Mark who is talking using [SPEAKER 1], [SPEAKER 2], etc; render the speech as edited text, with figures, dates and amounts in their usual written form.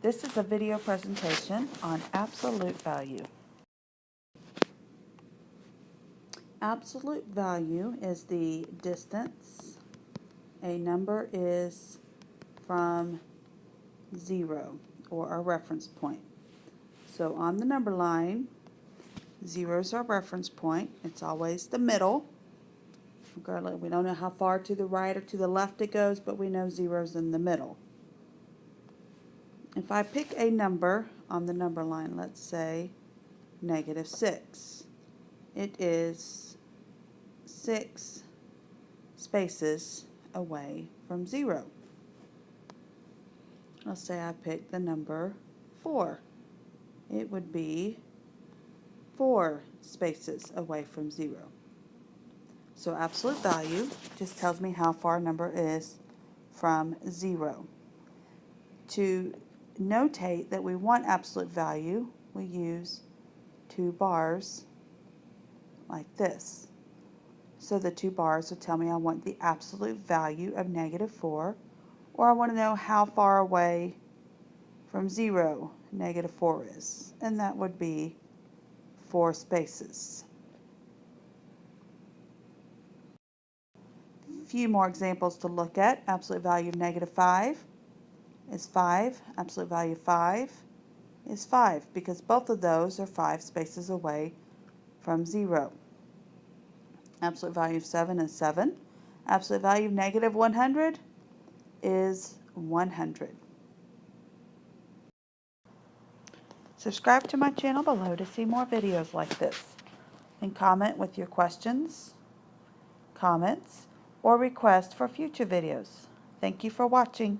[SPEAKER 1] This is a video presentation on absolute value. Absolute value is the distance a number is from 0, or a reference point. So on the number line, 0 is our reference point. It's always the middle. We don't know how far to the right or to the left it goes, but we know 0 is in the middle. If I pick a number on the number line, let's say -6, it is 6 spaces away from 0. Let's say I pick the number 4. It would be 4 spaces away from 0. So absolute value just tells me how far a number is from 0. To notate that we want absolute value, we use 2 bars like this. So the 2 bars will tell me I want the absolute value of -4, or I want to know how far away from 0 -4 is, and that would be 4 spaces. A few more examples to look at. Absolute value of -5 is 5. Absolute value of 5 is 5, because both of those are 5 spaces away from 0. Absolute value of 7 is 7. Absolute value of -100 is 100. Subscribe to my channel below to see more videos like this, and comment with your questions, comments, or requests for future videos. Thank you for watching.